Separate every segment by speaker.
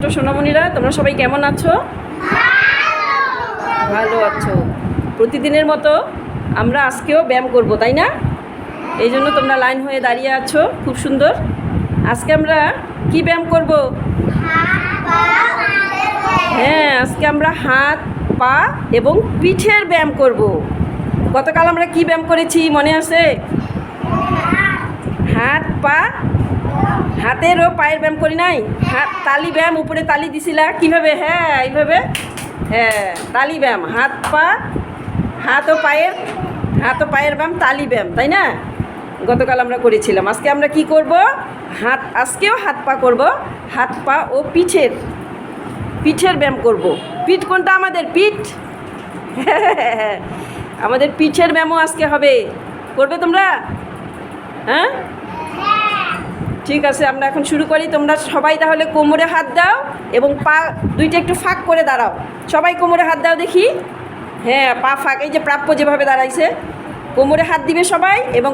Speaker 1: তো সোনামণিরা, তোমরা সবাই কেমন আছো? ভালো আছো? প্রতিদিনের মতো আমরা আজকেও ব্যায়াম করব, তাই না? এই জন্য তোমরা লাইন হয়ে দাঁড়িয়ে আছো, খুব সুন্দর। আজকে আমরা কি ব্যায়াম করব? হ্যাঁ, আজকে আমরা হাত, পা এবং পিঠের ব্যায়াম করব। গতকাল আমরা কি ব্যায়াম করেছি মনে আছে? হাত, পা, হাতের ও পায়ের ব্যায়াম করি নাই? হাত তালি ব্যায়াম, উপরে তালি দিছিলা কিভাবে? হ্যাঁ, এইভাবে। হ্যাঁ, তালি ব্যায়াম, হাত পা, হাত ও পায়ের ব্যায়াম, তালি ব্যায়াম, তাই না? গতকাল আমরা করেছিলাম। আজকে আমরা কি করব? আজকেও হাত পা করব। হাত পা ও পিঠের ব্যায়াম করব। পিঠ কোনটা? আমাদের পিঠ। আমাদের পিঠের ব্যায়ামও আজকে হবে। করবে তোমরা? হ্যাঁ, ঠিক আছে, আমরা এখন শুরু করি। তোমরা সবাই তাহলে কোমরে হাত দাও এবং পা দুইটা একটু ফাঁক করে দাঁড়াও। সবাই কোমরে হাত দাও দেখি। হ্যাঁ, পা ফাঁক, এই যে প্রাপ্য যেভাবে দাঁড়াইছে, কোমরে হাত দিবে সবাই এবং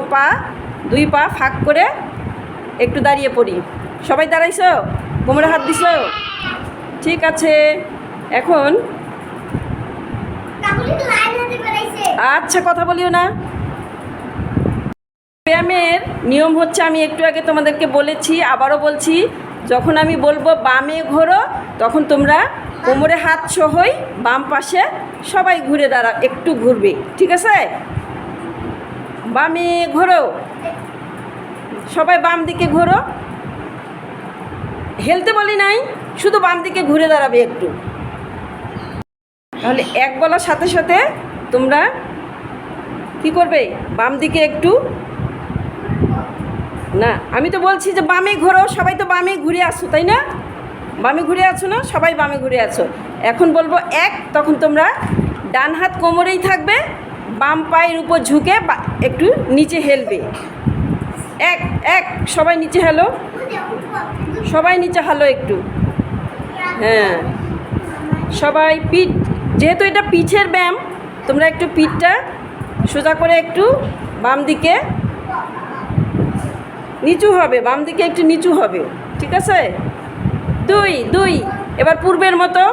Speaker 1: দুই পা ফাঁক করে একটু দাঁড়িয়ে পড়ি। সবাই দাঁড়াইছো? কোমরে হাত দিছো? ঠিক আছে, এখন আচ্ছা, কথা বলিও না। ব্যায়ামের নিয়ম হচ্ছে, আমি একটু আগে তোমাদেরকে বলেছি, আবারও বলছি, যখন আমি বলবো বামে ঘোরো, তখন তোমরা কোমরে হাত সহই বাম পাশে সবাই ঘুরে দাঁড়াও, একটু ঘুরবে, ঠিক আছে? বামে ঘোরো, সবাই বাম দিকে ঘোরো। হেলতে বলি নাই, শুধু বাম দিকে ঘুরে দাঁড়াবে একটু। তাহলে এক বলার সাথে সাথে তোমরা কি করবে? বাম দিকে একটু, না, আমি তো বলছি যে বামে ঘোরো, সবাই তো বামে ঘুরে আসো, তাই না? বামে ঘুরে আছো না? সবাই বামে ঘুরে আছো। এখন বলবো এক, তখন তোমরা ডান হাত কোমরেই থাকবে, বাম পায়ের উপর ঝুঁকে একটু নিচে হেলবে। এক এক, সবাই নিচে হেলো, সবাই নিচে হালো একটু। হ্যাঁ, সবাই পিঠ, যেহেতু এটা পিঠের ব্যায়াম, তোমরা একটু পিঠটা সোজা করে একটু বাম দিকে নিচু হবে, বাম দিকে একটু নিচু হবে, ঠিক আছে? দুই, এবার পূর্বের মতো।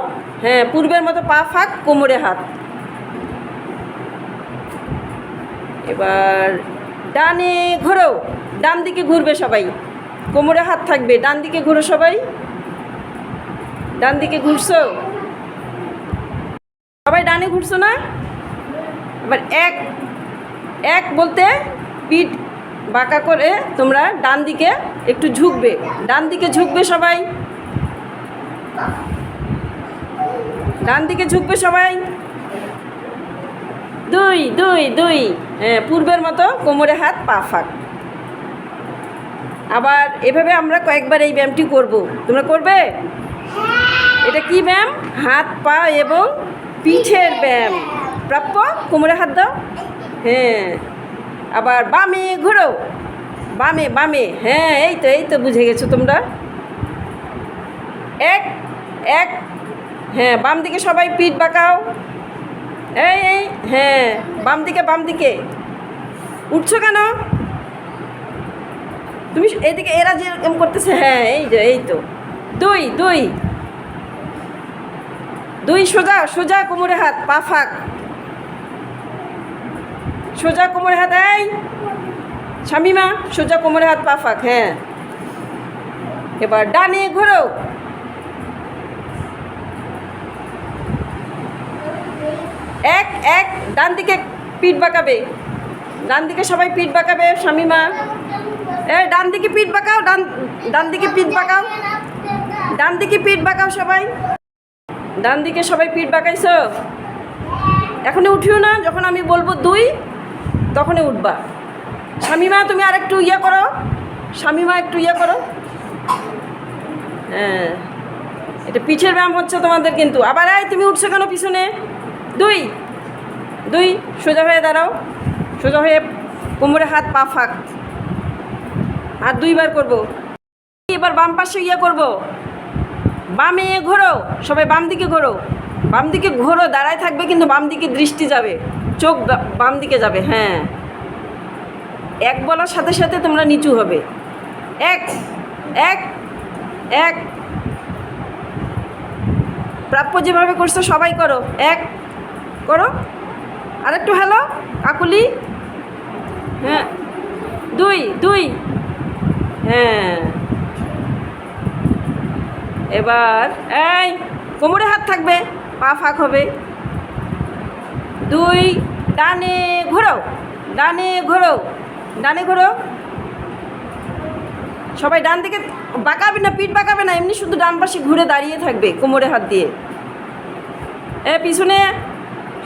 Speaker 1: হ্যাঁ, পূর্বের মতো পা ফাঁক, কোমরে হাত। এবার ডানে ঘোরো, ডান দিকে ঘুরবে সবাই, কোমরে হাত থাকবে, ডান দিকে ঘুরো সবাই। ডান দিকে ঘুরছো? সবাই ডানে ঘুরছো না? এবার এক বলতে পিঠ বাঁকা করে তোমরা ডান দিকে একটু ঝুঁকবে, ডান দিকে ঝুঁকবে সবাই, ডান দিকে ঝুঁকবে সবাই। দুই, হ্যাঁ, পূর্বের মতো কোমরে হাত, পা ফাঁক। আবার এভাবে আমরা কয়েকবার এই ব্যায়ামটি করব। তোমরা করবে? এটা কি ব্যায়াম? হাত পা এবং পিঠের ব্যায়াম। প্রাপ্য, কোমরে হাত দাও। হ্যাঁ, আবার বামে ঘোরো, বামে। হ্যাঁ, এই তো বুঝে গেছো তোমরা। এক, হ্যাঁ, বাম দিকে সবাই পিঠ বাঁকাও। এই, হ্যাঁ, বাম দিকে। উঠছো কেন তুমি? এইদিকে এরা যেরকম করতেছে। হ্যাঁ, এই তো দুই, সোজা কোমরে হাত, পা ফাঁক, সোজা কোমরে হাত। এই শামিমা, সোজা কোমরে হাত, পা ফাঁক। হ্যাঁ, এবার ডানে ঘোরো, এক, ডান দিকে পিঠ বাঁকাবে, ডান দিকে সবাই পিঠ বাঁকাবে। শামিমা, ডান দিকে পিঠ বাঁকাও, ডান দিকে পিঠ বাঁকাও, ডান দিকে পিঠ বাঁকাও সবাই। ডান দিকে সবাই পিঠ বাঁকাইছো? এখনই উঠিও না, যখন আমি বলবো দুই, তখনই উঠবা। শামিমা, তুমি আর একটু করো, শামিমা একটু করো। হ্যাঁ, এটা পিঠের ব্যায়াম হচ্ছে তোমাদের কিন্তু। আবার তুমি উঠছো কেন পিছনে? দুই, সোজা হয়ে দাঁড়াও, সোজা হয়ে কোমরে হাত, পা ফাঁক। আর দুইবার করব। এবার বাম পাশে করব। বামে ঘোরো, সবাই বাম দিকে ঘোরো, দাঁড়ায় থাকবে কিন্তু বাম দিকে দৃষ্টি যাবে, চোখ বাম দিকে যাবে। হ্যাঁ, এক বলার সাথে সাথে তোমরা নিচু হবে। এক, প্রাপ্য যেভাবে করছো সবাই করো। এক করো, আরেকটু হ্যালো কাকুলি। হ্যাঁ, দুই দুই। হ্যাঁ, এবার এই কোমরে হাত থাকবে, পা ফাঁক হবে। দুই, ডানে ঘোরো, ডানে ঘোরো, ডানে ঘোরো। সবাই ডান দিকে বাঁকাবে না, পিঠ বাঁকাবে না, এমনি শুধু ডান পাশে ঘুরে দাঁড়িয়ে থাকবে কোমরে হাত দিয়ে। পিছনে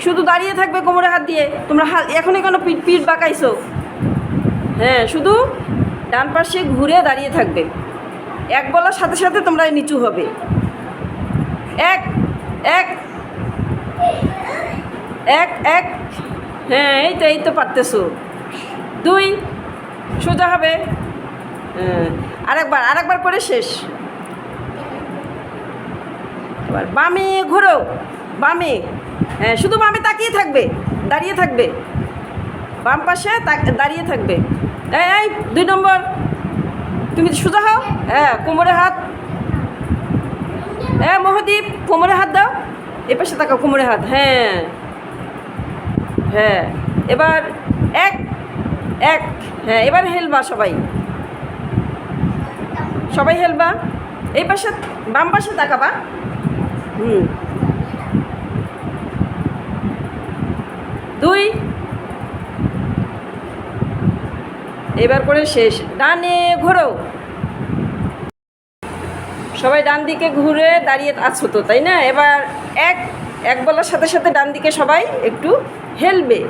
Speaker 1: শুধু দাঁড়িয়ে থাকবে কোমরে হাত দিয়ে। তোমরা এখনই কেন পিঠ পিঠ বাঁকাইছো? হ্যাঁ, শুধু ডান পাশে ঘুরে দাঁড়িয়ে থাকবে। এক বলার সাথে সাথে তোমরা নিচু হবে। এক এক এক এক। হ্যাঁ, এই তো পারতেছো। দুই, সোজা হবে। হ্যাঁ, আরেকবার করে শেষ। এবার বামে ঘোরো, বামে। হ্যাঁ, শুধু বামে তাকিয়ে থাকবে, দাঁড়িয়ে থাকবে, বাম পাশে দাঁড়িয়ে থাকবে। এই 2 নম্বর, তুমি সোজা হও। হ্যাঁ, কোমরে হাত। মহাদীপ, কোমরে হাত দাও, এ পাশে তাকাও, কোমরে হাত। হ্যাঁ হ্যাঁ, এবার এক এক। হ্যাঁ, এবার হেলবা সবাই, সবাই হেলবা। এই পাশে বাম পাশে তাকাবা। দুই, এবার করে শেষ। ডানে ঘোরো, সবাই ডান দিকে ঘুরে দাঁড়িয়ে আছো তো, তাই না? এবার এক বলার সাথে সাথে ডান দিকে সবাই একটু হেলবে।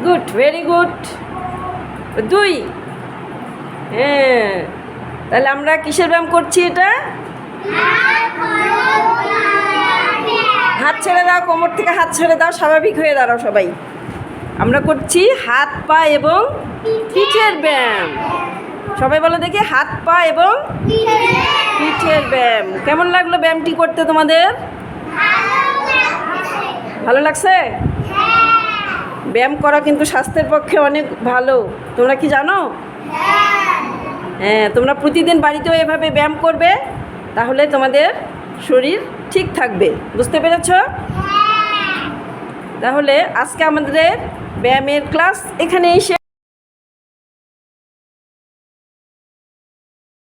Speaker 1: Good, very good. দুই। হ্যাঁ, তাহলে আমরা কিসের ব্যায়াম করছি এটা? হাত ছেড়ে দাও, কোমর থেকে হাত ছেড়ে দাও, স্বাভাবিক হয়ে দাঁড়াও সবাই। আমরা করছি হাত পা এবং পিঠের ব্যায়াম। সবাই বলো দেখি, হাত পা এবং পিঠের ব্যায়াম। কেমন লাগলো ব্যায়ামটি করতে তোমাদের? ভালো লাগছে? ব্যায়াম করা কিন্তু স্বাস্থ্যের পক্ষে অনেক ভালো, তোমরা কি জানো? হ্যাঁ, তোমরা প্রতিদিন বাড়িতেও এভাবে ব্যায়াম করবে, তাহলে তোমাদের শরীর ঠিক থাকবে। বুঝতে পেরেছ? তাহলে আজকে আমাদের ব্যায়ামের ক্লাস এখানেই শেষ।